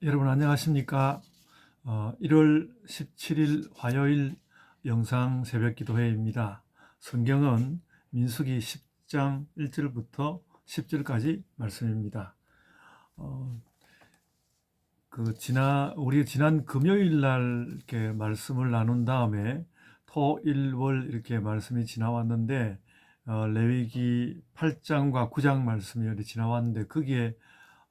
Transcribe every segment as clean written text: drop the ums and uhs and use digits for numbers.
여러분 안녕하십니까? 1월 17일 화요일 영상 새벽 기도회입니다. 성경은 민수기 10장 1절부터 10절까지 말씀입니다. 어, 우리 지난 금요일 날 이렇게 말씀을 나눈 다음에 토, 일, 월 이렇게 말씀이 지나왔는데 레위기 8장과 9장 말씀이 이렇게 지나왔는데 거기에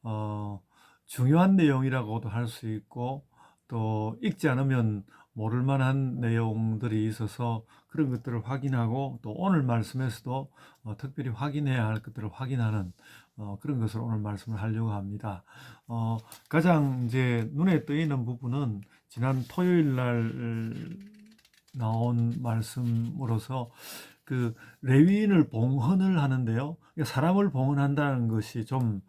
어, 중요한 내용이라고도 할 수 있고 또 읽지 않으면 모를 만한 내용들이 있어서 그런 것들을 확인하고 또 오늘 말씀에서도 특별히 확인해야 할 것들을 확인하는 그런 것을 오늘 말씀을 하려고 합니다. 가장 이제 눈에 띄는 부분은 지난 토요일 날 나온 말씀으로서 그 레위인을 봉헌을 하는데요. 사람을 봉헌한다는 것이 좀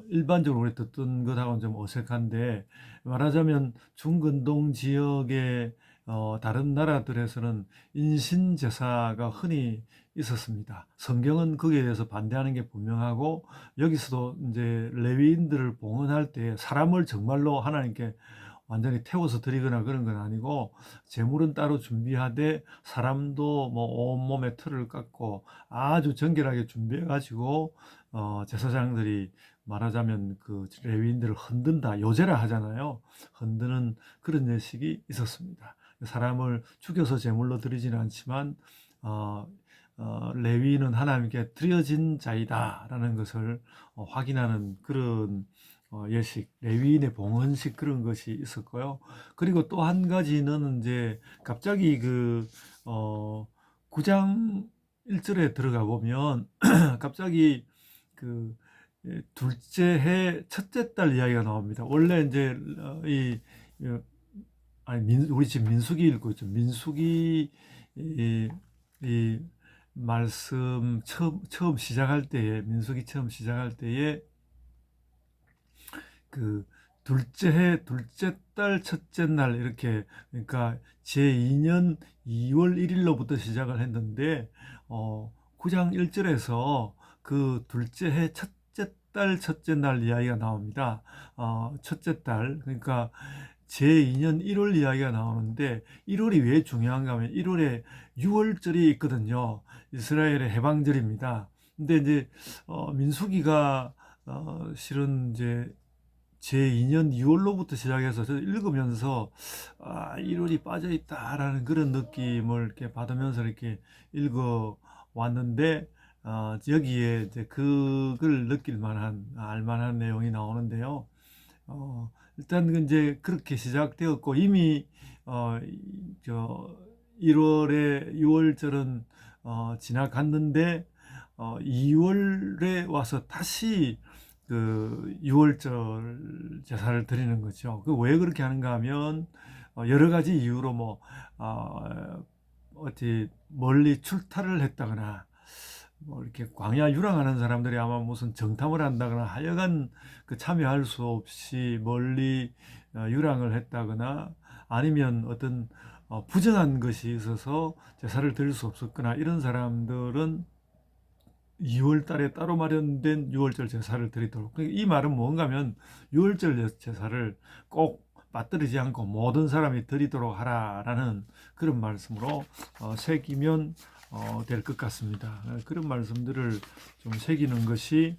일반적으로 우리 듣던 것하고는 좀 어색한데, 말하자면 중근동 지역의 다른 나라들에서는 인신제사가 흔히 있었습니다. 성경은 거기에 대해서 반대하는 게 분명하고, 여기서도 이제 레위인들을 봉헌할 때 사람을 정말로 하나님께 완전히 태워서 드리거나 그런 건 아니고, 제물은 따로 준비하되 사람도 뭐 온몸에 틀을 깎고 아주 정결하게 준비해 가지고 제사장들이 말하자면 그 레위인들을 흔든다, 요제라 하잖아요. 흔드는 그런 예식이 있었습니다. 사람을 죽여서 제물로 드리지는 않지만 레위인은 하나님께 드려진 자이다라는 것을 확인하는 그런 예식, 레위인의 봉헌식 그런 것이 있었고요. 그리고 또 한 가지는 이제 갑자기 그 9장 1절에 들어가 보면 갑자기 그 둘째 해 첫째 달 이야기가 나옵니다. 원래 이제 이 우리 지금 민수기 읽고 있죠. 민수기 이 말씀 처음 시작할 때에, 민수기 처음 시작할 때에 그 둘째 해 둘째 달 첫째 날 이렇게, 그러니까 제2년 2월 1일로부터 시작을 했는데 9장 1절에서 그 둘째 해 첫째 달 첫째 날 이야기가 나옵니다. 첫째 달, 그러니까 제2년 1월 이야기가 나오는데, 1월이 왜 중요한가 하면 1월에 6월절이 있거든요. 이스라엘의 해방절입니다. 근데 이제 민수기가 실은 이제 제2년 2월로부터 시작해서 읽으면서 1월이 빠져 있다라는 그런 느낌을 이렇게 받으면서 이렇게 읽어 왔는데, 여기에 이제 그걸 느낄 만한, 알 만한 내용이 나오는데요. 일단 이제 그렇게 시작되었고, 이미 저 1월에 6월절은 지나갔는데 2월에 와서 다시 그 6월절 제사를 드리는 거죠. 그 왜 그렇게 하는가 하면 여러 가지 이유로 뭐 어디 멀리 출타를 했다거나 뭐 이렇게 광야 유랑하는 사람들이 아마 무슨 정탐을 한다거나 하여간 그 참여할 수 없이 멀리 유랑을 했다거나, 아니면 어떤 부정한 것이 있어서 제사를 드릴 수 없었거나, 이런 사람들은 2월 달에 따로 마련된 6월절 제사를 드리도록. 이 말은 뭔가 하면 6월절 제사를 꼭 빠뜨리지 않고 모든 사람이 드리도록 하라라는 그런 말씀으로 새기면 될 것 같습니다. 그런 말씀들을 좀 새기는 것이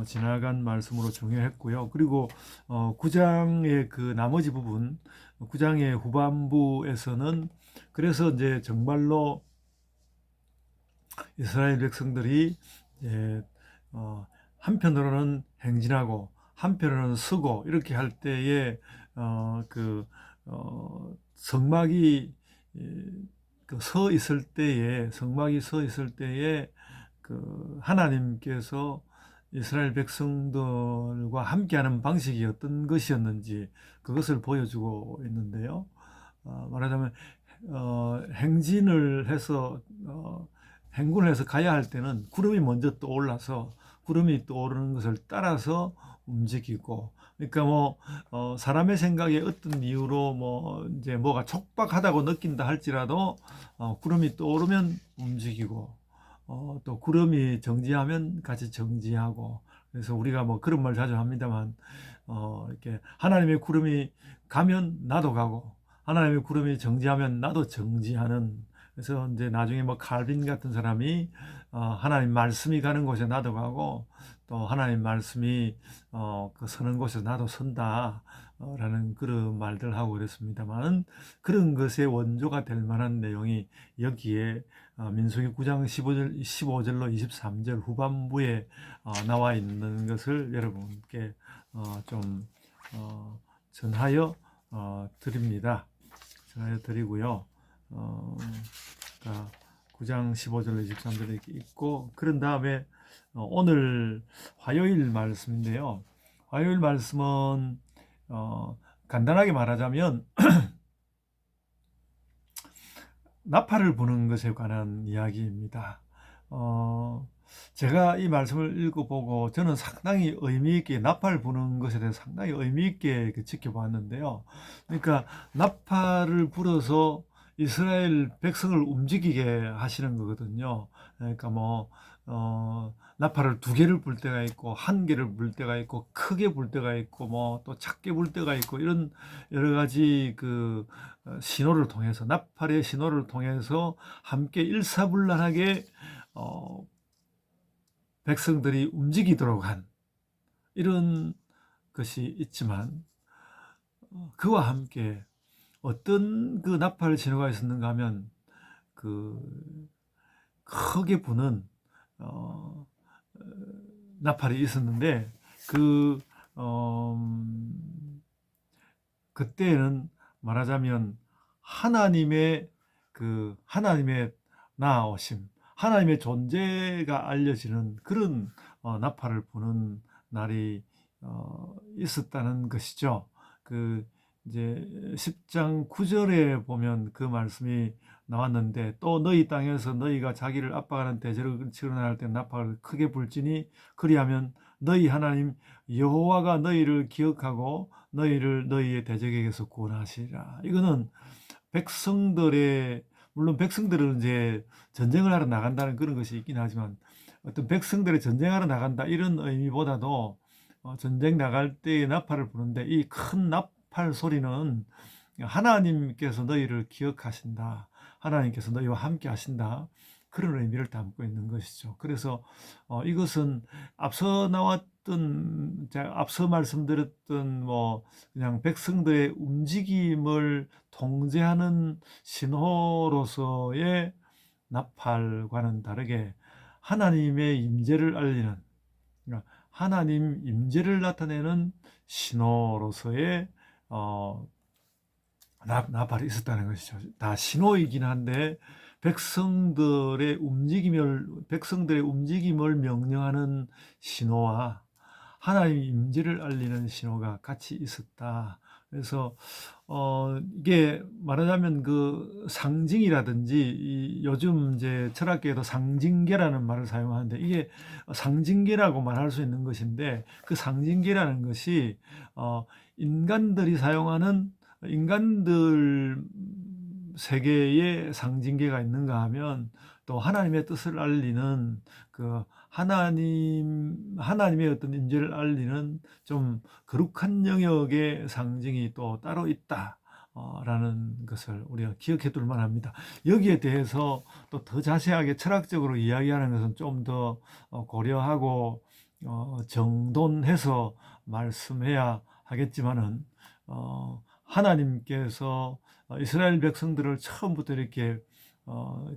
지나간 말씀으로 중요했고요. 그리고 9장의 그 나머지 부분, 9장의 후반부에서는 그래서 이제 정말로 이스라엘 백성들이 이제 한편으로는 행진하고 한편으로는 서고 이렇게 할 때에 성막이 서 있을 때에, 성막이 서 있을 때에 그 하나님께서 이스라엘 백성들과 함께하는 방식이 어떤 것이었는지 그것을 보여주고 있는데요. 말하자면 행진을 해서 행군을 해서 가야 할 때는 구름이 먼저 떠올라서 구름이 떠오르는 것을 따라서 움직이고, 그러니까 뭐 사람의 생각에 어떤 이유로 뭐 이제 뭐가 촉박하다고 느낀다 할지라도 구름이 떠오르면 움직이고 또 구름이 정지하면 같이 정지하고, 그래서 우리가 뭐 그런 말 자주 합니다만 이렇게 하나님의 구름이 가면 나도 가고 하나님의 구름이 정지하면 나도 정지하는. 그래서 이제 나중에 뭐 칼빈 같은 사람이 하나님 말씀이 가는 곳에 나도 가고 또 하나님 말씀이 그 서는 곳에 나도 선다 라는 그런 말들 하고 그랬습니다만, 그런 것의 원조가 될 만한 내용이 여기에 민수기 9장 15절로 23절 후반부에 나와 있는 것을 여러분께 좀 전하여 드립니다. 전하여 드리고요. 그러니까 9장 15절로 23절에 이렇게 있고, 그런 다음에 오늘 화요일 말씀인데요. 화요일 말씀은 간단하게 말하자면 나팔을 부는 것에 관한 이야기입니다. 제가 이 말씀을 읽어보고 저는 상당히 의미 있게 나팔 부는 것에 대해서 상당히 의미 있게 지켜봤는데요. 그러니까 나팔을 불어서 이스라엘 백성을 움직이게 하시는 거거든요. 그러니까 뭐 나팔을 2개를 불 때가 있고 1개를 불 때가 있고 크게 불 때가 있고 뭐 또 작게 불 때가 있고, 이런 여러 가지 그 신호를 통해서, 나팔의 신호를 통해서 함께 일사불란하게 백성들이 움직이도록 한 이런 것이 있지만, 그와 함께 어떤 그 나팔 신호가 있었는가 하면 그 크게 부는 나팔이 있었는데, 그 그때는 말하자면 하나님의 나아오심, 하나님의 존재가 알려지는 그런 나팔을 부는 날이 있었다는 것이죠. 그 이제 10장 9절에 보면 그 말씀이 나왔는데, 또 너희 땅에서 너희가 자기를 압박하는 대적을 치러 나갈 때 나팔을 크게 불지니 그리하면 너희 하나님 여호와가 너희를 기억하고 너희를 너희의 대적에게서 구원하시리라. 이거는 백성들의, 물론 백성들은 이제 전쟁을 하러 나간다는 그런 것이 있긴 하지만, 어떤 백성들의 전쟁하러 나간다 이런 의미보다도 전쟁 나갈 때에 나팔을 부는데, 이 큰 나팔 소리는 하나님께서 너희를 기억하신다, 하나님께서 너희와 함께 하신다, 그런 의미를 담고 있는 것이죠. 그래서 이것은 앞서 말씀드렸던 뭐 그냥 백성들의 움직임을 통제하는 신호로서의 나팔과는 다르게 하나님의 임재를 알리는, 그러니까 하나님 임재를 나타내는 신호로서의 나팔이 있었다는 것이죠. 다 신호이긴 한데 백성들의 움직임을 명령하는 신호와 하나님 임재를 알리는 신호가 같이 있었다. 그래서 이게 말하자면 그 상징이라든지, 요즘 이제 철학계에도 상징계라는 말을 사용하는데, 이게 상징계라고 말할 수 있는 것인데, 그 상징계라는 것이 인간들이 사용하는, 인간들 세계에 상징계가 있는가 하면, 또 하나님의 뜻을 알리는 그 하나님의 어떤 임재를 알리는 좀 거룩한 영역의 상징이 또 따로 있다 라는 것을 우리가 기억해 둘 만합니다. 여기에 대해서 또 더 자세하게 철학적으로 이야기하는 것은 좀 더 고려하고 정돈해서 말씀해야 하겠지만은, 하나님께서 이스라엘 백성들을 처음부터 이렇게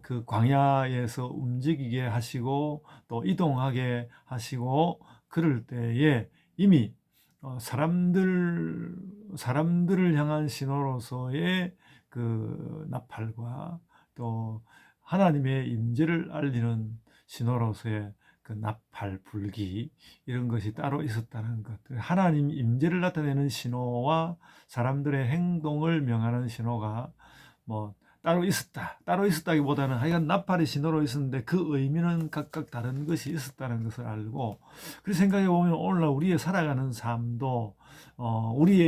그 광야에서 움직이게 하시고 또 이동하게 하시고 그럴 때에 이미 사람들을 향한 신호로서의 그 나팔과 또 하나님의 임재를 알리는 신호로서의 그 나팔 불기, 이런 것이 따로 있었다는 것. 하나님 임재를 나타내는 신호와 사람들의 행동을 명하는 신호가 뭐 따로 있었다기보다는 하여간 나팔이 신호로 있었는데 그 의미는 각각 다른 것이 있었다는 것을 알고, 그래서 생각해 보면 오늘날 우리의 살아가는 삶도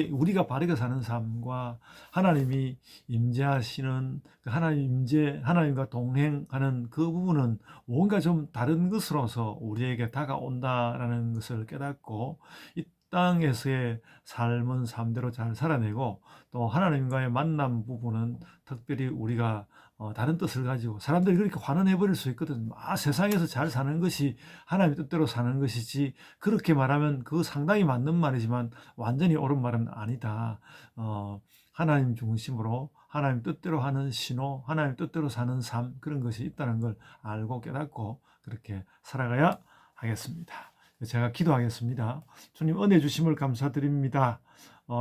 우리가 바르게 사는 삶과 하나님이 임재하시는 그 하나님과 동행하는 그 부분은 뭔가 좀 다른 것으로서 우리에게 다가온다라는 것을 깨닫고, 땅에서의 삶은 삶대로 잘 살아내고, 또 하나님과의 만남 부분은 특별히 우리가 다른 뜻을 가지고, 사람들이 그렇게 환원해 버릴 수 있거든. 세상에서 잘 사는 것이 하나님 뜻대로 사는 것이지, 그렇게 말하면 그거 상당히 맞는 말이지만 완전히 옳은 말은 아니다. 하나님 중심으로 하나님 뜻대로 하는 신호, 하나님 뜻대로 사는 삶, 그런 것이 있다는 걸 알고 깨닫고 그렇게 살아가야 하겠습니다. 제가 기도하겠습니다. 주님, 은혜 주심을 감사드립니다.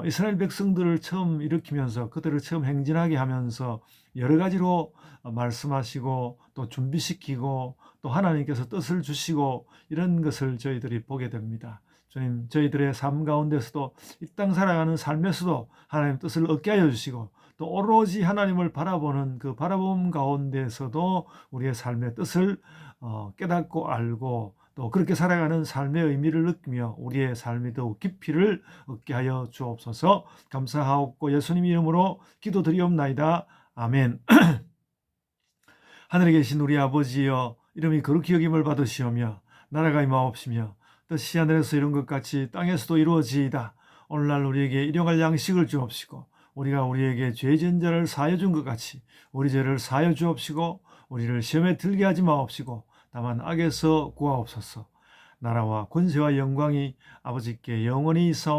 이스라엘 백성들을 처음 일으키면서 그들을 처음 행진하게 하면서 여러 가지로 말씀하시고 또 준비시키고 또 하나님께서 뜻을 주시고 이런 것을 저희들이 보게 됩니다. 주님, 저희들의 삶 가운데서도 이 땅 살아가는 삶에서도 하나님 뜻을 얻게 하여 주시고, 또 오로지 하나님을 바라보는 그 바라봄 가운데서도 우리의 삶의 뜻을 깨닫고 알고, 또 그렇게 살아가는 삶의 의미를 느끼며 우리의 삶이 더욱 깊이를 얻게 하여 주옵소서. 감사하옵고 예수님 이름으로 기도드리옵나이다. 아멘. 하늘에 계신 우리 아버지여, 이름이 거룩히 여김을 받으시오며 나라가 임하옵시며 뜻이 하늘에서 이룬 것 같이 땅에서도 이루어지이다. 오늘날 우리에게 일용할 양식을 주옵시고, 우리가 우리에게 죄 지은 자를 사하여 준 것 같이 우리 죄를 사하여 주옵시고, 우리를 시험에 들게 하지 마옵시고 다만 악에서 구하옵소서. 나라와 권세와 영광이 아버지께 영원히 있사옵나이다.